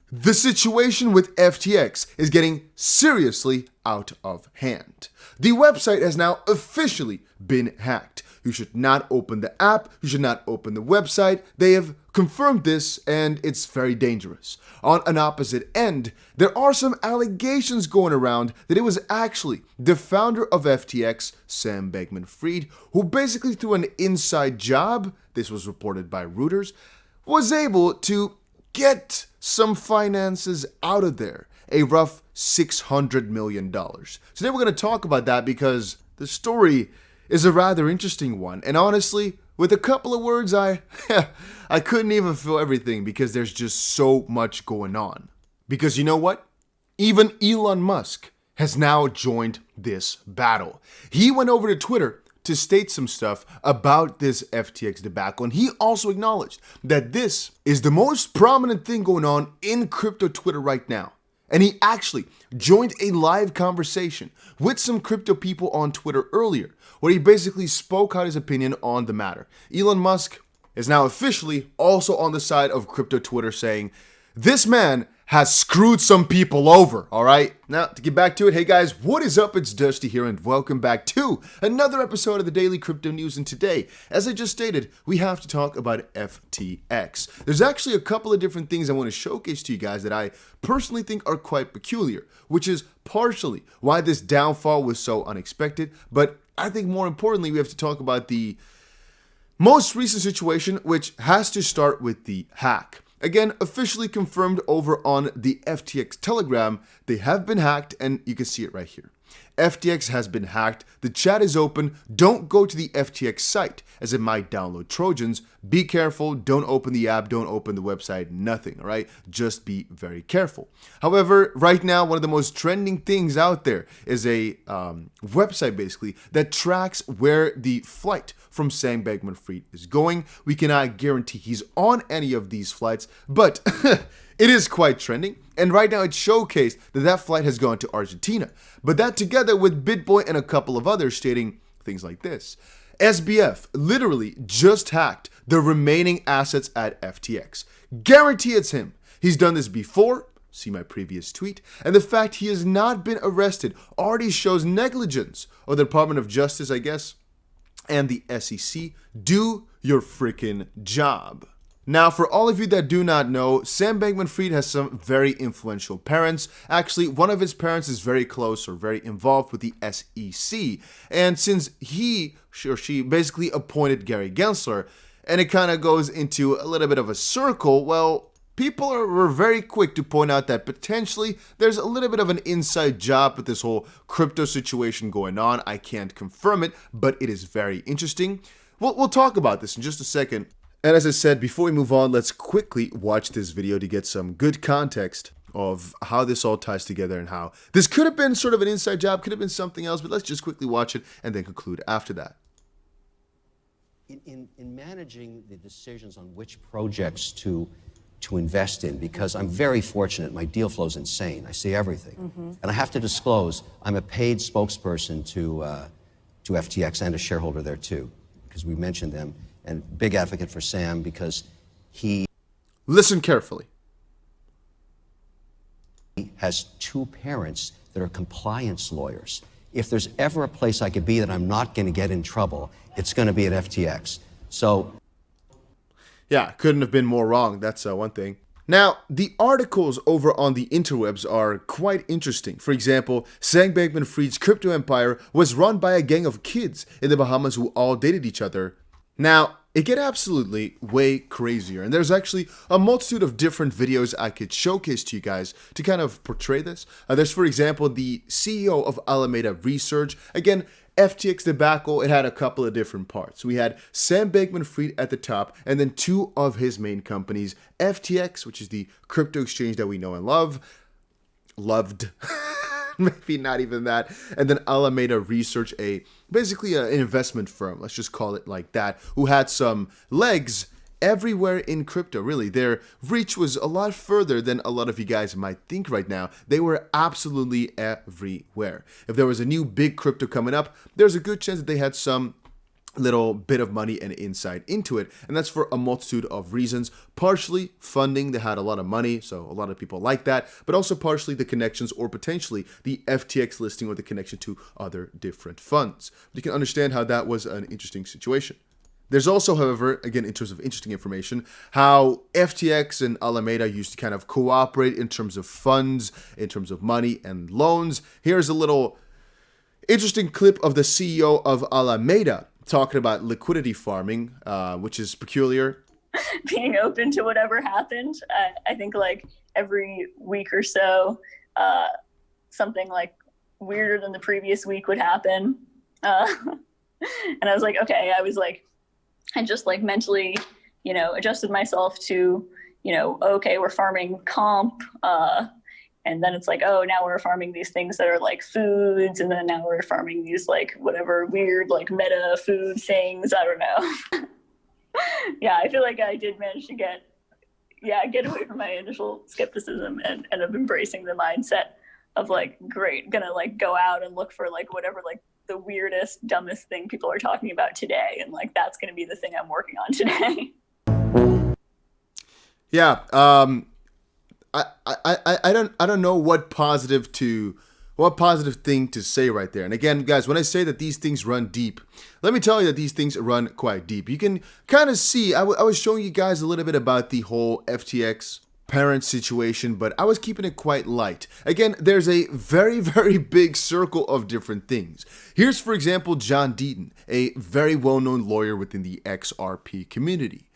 The situation with FTX is getting seriously out of hand. The website has now officially been hacked. You should not open the app, you should not open the website. They have confirmed this, and it's very dangerous. On an opposite end, there are some allegations going around that it was actually the founder of FTX, Sam Bankman-Fried, who basically through an inside job, this was reported by Reuters, was able to get some finances out of there, a rough $600 million. Today we're going to talk about that because the story is a rather interesting one. And honestly, with a couple of words, I couldn't even fill everything because there's just so much going on. Because you know what? Even Elon Musk has now joined this battle. He went over to Twitter to state some stuff about this FTX debacle, and he also acknowledged that this is the most prominent thing going on in crypto Twitter right now. And he actually joined a live conversation with some crypto people on Twitter earlier, where he basically spoke out his opinion on the matter. Elon Musk is now officially also on the side of crypto Twitter saying, this man has screwed some people over, all right? Now, to get back to it, hey guys, what is up? It's Dusty here, and welcome back to another episode of the Daily Crypto News. And today, as I just stated, we have to talk about FTX. There's actually a couple of different things I want to showcase to you guys that I personally think are quite peculiar, which is partially why this downfall was so unexpected. But I think more importantly, we have to talk about the most recent situation, which has to start with the hack. Again, officially confirmed over on the FTX Telegram, they have been hacked, and you can see it right here. FTX has been hacked. The chat is open. Don't go to the FTX site, as it might download Trojans. Be careful. Don't open the app. Don't open the website. Nothing, all right? Just be very careful. However, right now, one of the most trending things out there is a website, basically, that tracks where the flight from Sam Bankman-Fried is going. We cannot guarantee he's on any of these flights, but it is quite trending. And right now, it's showcased that that flight has gone to Argentina. But that together with BitBoy and a couple of others stating things like this. SBF literally just hacked the remaining assets at FTX. Guarantee it's him. He's done this before. See my previous tweet. And the fact he has not been arrested already shows negligence of the Department of Justice, I guess, and the SEC. Do your freaking job. Now, for all of you that do not know, Sam Bankman-Fried has some very influential parents. Actually, one of his parents is very close or very involved with the SEC. And since he or she basically appointed Gary Gensler, and it kind of goes into a little bit of a circle, well, people were very quick to point out that potentially there's a little bit of an inside job with this whole crypto situation going on. I can't confirm it, but it is very interesting. We'll talk about this in just a second. And as I said, before we move on, let's quickly watch this video to get some good context of how this all ties together and how this could have been sort of an inside job, could have been something else, but let's just quickly watch it and then conclude after that. In managing the decisions on which projects to invest in, because I'm very fortunate, my deal flow is insane. I see everything. And I have to disclose, I'm a paid spokesperson to FTX and a shareholder there too, because we mentioned them. And big advocate for Sam because he Listen carefully. has two parents that are compliance lawyers. If there's ever a place I could be that I'm not going to get in trouble, it's going to be at FTX. So, yeah, couldn't have been more wrong. That's one thing. Now, the articles over on the interwebs are quite interesting. For example, Sam Bankman-Fried's crypto empire was run by a gang of kids in the Bahamas who all dated each other. Now, it get absolutely way crazier, and there's actually a multitude of different videos I could showcase to you guys to kind of portray this. There's, for example, the CEO of Alameda Research. Again, FTX debacle, it had a couple of different parts. We had Sam Bankman-Fried at the top, and then two of his main companies, FTX, which is the crypto exchange that we know and loved. Maybe not even that. And then Alameda Research, basically an investment firm, let's just call it like that, who had some legs everywhere in crypto, really. Their reach was a lot further than a lot of you guys might think right now. They were absolutely everywhere. If there was a new big crypto coming up, there's a good chance that they had some little bit of money and insight into it, and that's for a multitude of reasons. Partially funding, they had a lot of money, so a lot of people like that, but also partially the connections or potentially the FTX listing or the connection to other different funds. You can understand how that was an interesting situation. There's also, however, again, in terms of interesting information, how FTX and Alameda used to kind of cooperate in terms of funds, in terms of money and loans. Here's a little interesting clip of the CEO of Alameda talking about liquidity farming, which is peculiar. Being open to whatever happened. I think like every week or so, something like weirder than the previous week would happen. And I was like, okay, I just like mentally, adjusted myself to, okay, we're farming comp. And then it's like, oh, now we're farming these things that are like foods. And then now we're farming these like whatever weird like meta food things. I don't know. Yeah, I feel like I did manage to get away from my initial skepticism and end up embracing the mindset of like, great, gonna like go out and look for like whatever like the weirdest, dumbest thing people are talking about today. And like, that's gonna be the thing I'm working on today. Yeah. I don't know what positive thing to say right there. And again, guys, when I say that these things run deep, let me tell you that these things run quite deep. You can kind of see, I was showing you guys a little bit about the whole FTX parent situation, but I was keeping it quite light. Again, there's a very, very big circle of different things. Here's, for example, John Deaton, a very well-known lawyer within the XRP community.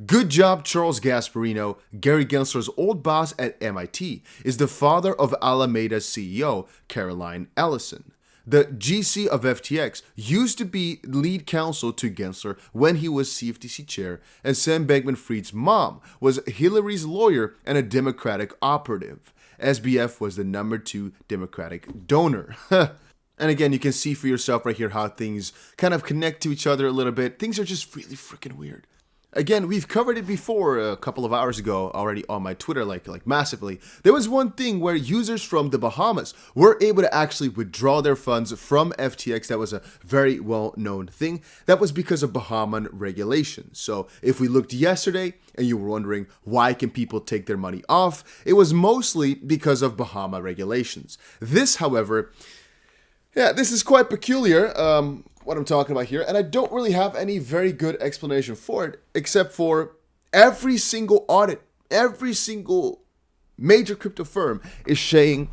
Good job, Charles Gasparino, Gary Gensler's old boss at MIT, is the father of Alameda's CEO, Caroline Ellison. The GC of FTX used to be lead counsel to Gensler when he was CFTC chair, and Sam Bankman-Fried's mom was Hillary's lawyer and a Democratic operative. SBF was the number 2 Democratic donor. And again, you can see for yourself right here how things kind of connect to each other a little bit. Things are just really freaking weird. Again, we've covered it before a couple of hours ago already on my Twitter, like massively. There was one thing where users from the Bahamas were able to actually withdraw their funds from FTX. That was a very well-known thing. That was because of Bahaman regulations. So if we looked yesterday and you were wondering why can people take their money off, it was mostly because of Bahama regulations. This, however, this is quite peculiar. What I'm talking about here, and I don't really have any very good explanation for it, except for every single audit, every single major crypto firm is saying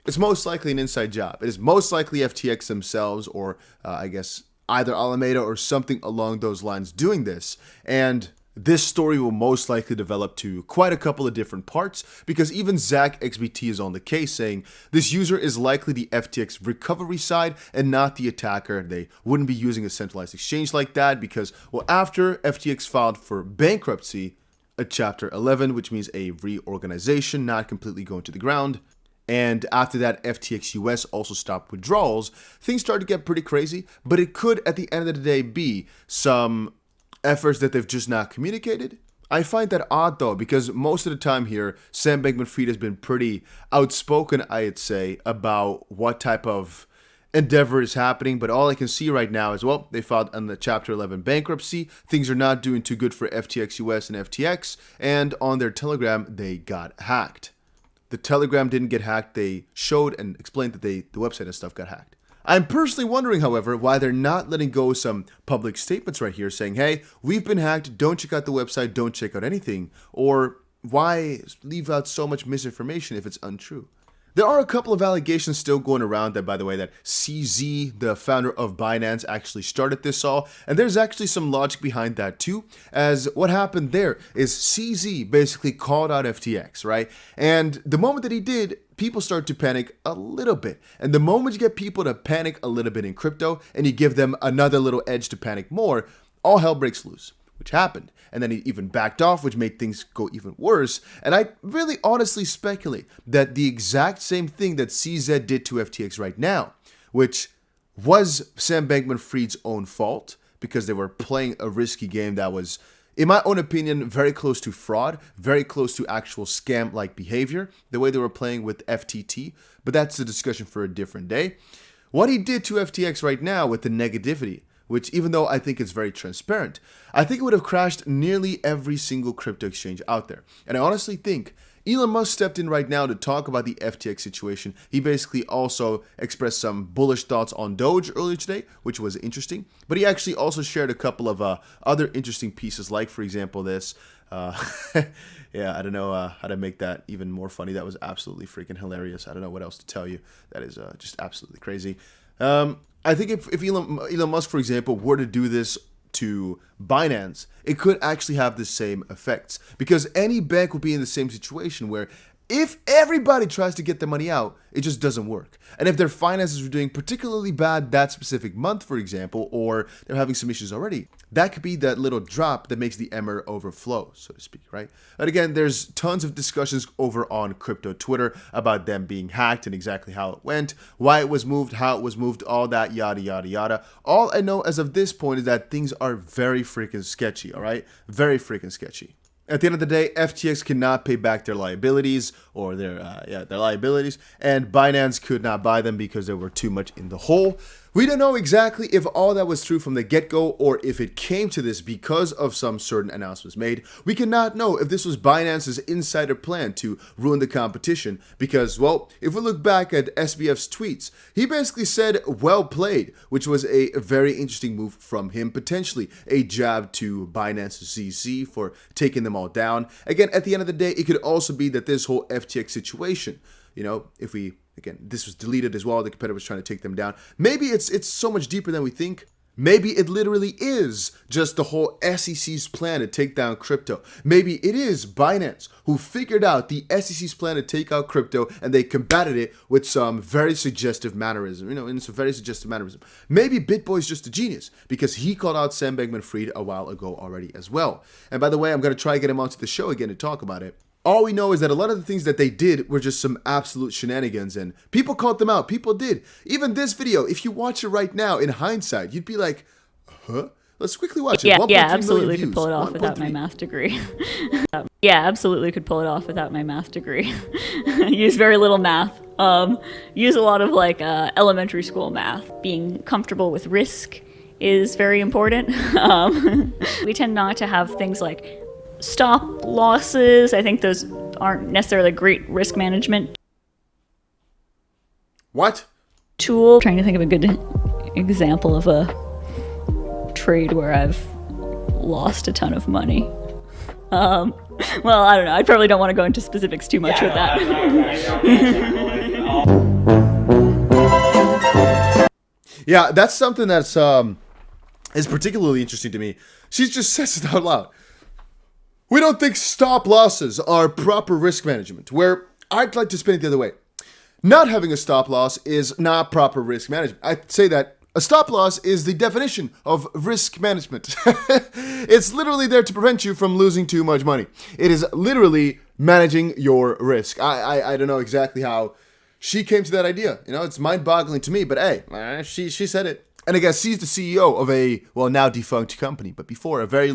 it's most likely an inside job. It is most likely FTX themselves, or I guess either Alameda or something along those lines doing this. And this story will most likely develop to quite a couple of different parts, because even Zach XBT is on the case saying this user is likely the FTX recovery side and not the attacker. They wouldn't be using a centralized exchange like that because, well, after FTX filed for bankruptcy, a Chapter 11, which means a reorganization, not completely going to the ground, and after that, FTX US also stopped withdrawals, things started to get pretty crazy, but it could, at the end of the day, be some efforts that they've just not communicated. I find that odd though, because most of the time here, Sam Bankman-Fried has been pretty outspoken, I'd say, about what type of endeavor is happening. But all I can see right now is, well, they filed on the Chapter 11 bankruptcy. Things are not doing too good for FTX US and FTX. And on their Telegram, they got hacked. The Telegram didn't get hacked. They showed and explained that the website and stuff got hacked. I'm personally wondering, however, why they're not letting go of some public statements right here saying, hey, we've been hacked, don't check out the website, don't check out anything. Or why leave out so much misinformation if it's untrue? There are a couple of allegations still going around that, by the way, that CZ, the founder of Binance, actually started this all. And there's actually some logic behind that too, as what happened there is CZ basically called out FTX, right? And the moment that he did, people start to panic a little bit. And the moment you get people to panic a little bit in crypto and you give them another little edge to panic more, all hell breaks loose, which happened. And then he even backed off, which made things go even worse. And I really honestly speculate that the exact same thing that CZ did to FTX right now, which was Sam Bankman-Fried's own fault because they were playing a risky game that was, in my own opinion, very close to fraud, very close to actual scam-like behavior, the way they were playing with FTT. But that's a discussion for a different day. What he did to FTX right now with the negativity, which even though I think it's very transparent, I think it would have crashed nearly every single crypto exchange out there. And I honestly think Elon Musk stepped in right now to talk about the FTX situation. He basically also expressed some bullish thoughts on Doge earlier today, which was interesting. But he actually also shared a couple of other interesting pieces, like, for example, this. Yeah, I don't know how to make that even more funny. That was absolutely freaking hilarious. I don't know what else to tell you. That is just absolutely crazy. I think if Elon Musk, for example, were to do this to Binance, it could actually have the same effects, because any bank would be in the same situation where if everybody tries to get the money out, it just doesn't work. And if their finances were doing particularly bad that specific month, for example, or they're having some issues already, that could be that little drop that makes the emmer overflow, so to speak, right? And again, there's tons of discussions over on crypto Twitter about them being hacked and exactly how it went, why it was moved, how it was moved, all that yada, yada, yada. All I know as of this point is that things are very freaking sketchy, all right? Very freaking sketchy. At the end of the day, FTX cannot pay back their liabilities, or their liabilities, and Binance could not buy them because they were too much in the hole. We don't know exactly if all that was true from the get-go, or if it came to this because of some certain announcements made. We cannot know if this was Binance's insider plan to ruin the competition, because, well, if we look back at SBF's tweets, he basically said, well played, which was a very interesting move from him, potentially a jab to Binance's CZ for taking them all down. Again, at the end of the day, it could also be that this whole FTX situation, you know, if we, again, this was deleted as well, the competitor was trying to take them down. Maybe it's so much deeper than we think. Maybe it literally is just the whole SEC's plan to take down crypto. Maybe it is Binance who figured out the SEC's plan to take out crypto, and they combated it with some very suggestive mannerism, in some very suggestive mannerism. Maybe BitBoy's just a genius because he called out Sam Bankman-Fried a while ago already as well. And by the way, I'm going to try to get him onto the show again to talk about it. All we know is that a lot of the things that they did were just some absolute shenanigans, and people called them out. People did. Even this video, if you watch it right now, in hindsight, you'd be like, huh? Let's quickly watch it. Yeah, absolutely could pull it off without my math degree. Yeah, absolutely could pull it off without my math degree. Use very little math. Use a lot of elementary school math. Being comfortable with risk is very important. We tend not to have things like stop losses. I think those aren't necessarily great risk management. What? Tool. Trying to think of a good example of a trade where I've lost a ton of money. Well, I don't know. I probably don't want to go into specifics too much with that. Yeah, that's something that's is particularly interesting to me. She just says it out loud. We don't think stop losses are proper risk management, where I'd like to spin it the other way. Not having a stop loss is not proper risk management. I'd say that a stop loss is the definition of risk management. It's literally there to prevent you from losing too much money. It is literally managing your risk. I don't know exactly how she came to that idea. It's mind-boggling to me, but hey, she said it. And I guess she's the CEO of a, well, now defunct company, but before a very...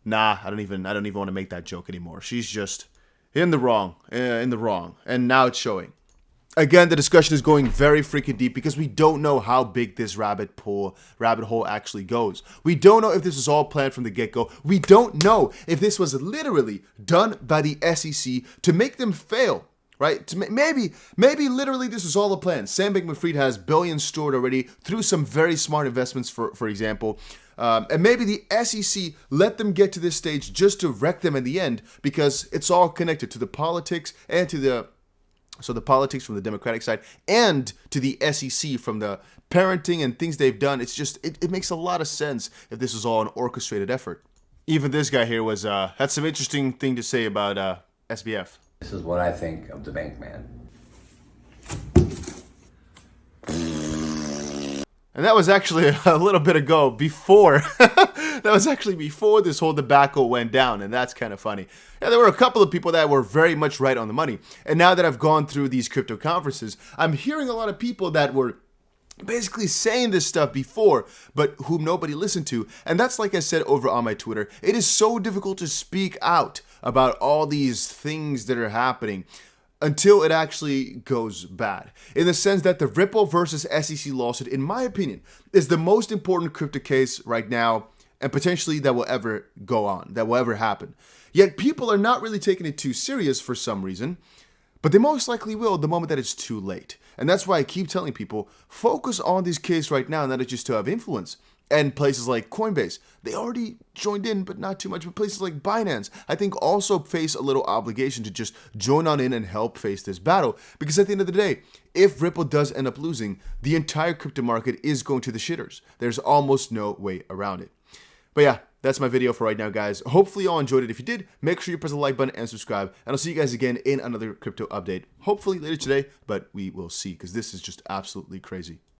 Nah, I don't even want to make that joke anymore. She's just in the wrong, and now it's showing. Again, the discussion is going very freaking deep because we don't know how big this rabbit hole actually goes. We don't know if this was all planned from the get-go. We don't know if this was literally done by the SEC to make them fail, right? Maybe literally this was all a plan. Sam Bankman-Fried has billions stored already through some very smart investments, for example. And maybe the SEC let them get to this stage just to wreck them in the end, because it's all connected to the politics and to the politics from the Democratic side and to the SEC from the parenting and things they've done. It's just, it makes a lot of sense if this is all an orchestrated effort. Even this guy here had some interesting thing to say about SBF. This is what I think of the bank man. And that was actually a little bit ago, before before this whole debacle went down, and that's kind of funny. Yeah, there were a couple of people that were very much right on the money. And now that I've gone through these crypto conferences, I'm hearing a lot of people that were basically saying this stuff before, but whom nobody listened to. And that's, like I said over on my Twitter, it is so difficult to speak out about all these things that are happening. until it actually goes bad. In the sense that the Ripple versus SEC lawsuit, in my opinion, is the most important crypto case right now, and potentially that will ever go on, that will ever happen. Yet people are not really taking it too serious for some reason, but they most likely will the moment that it's too late. And that's why I keep telling people, focus on this case right now, and that is just to have influence. And places like Coinbase, they already joined in, but not too much. But places like Binance, I think also face a little obligation to just join on in and help face this battle. Because at the end of the day, if Ripple does end up losing, the entire crypto market is going to the shitters. There's almost no way around it. But yeah, that's my video for right now, guys. Hopefully you all enjoyed it. If you did, make sure you press the like button and subscribe. And I'll see you guys again in another crypto update. Hopefully later today, but we will see, because this is just absolutely crazy.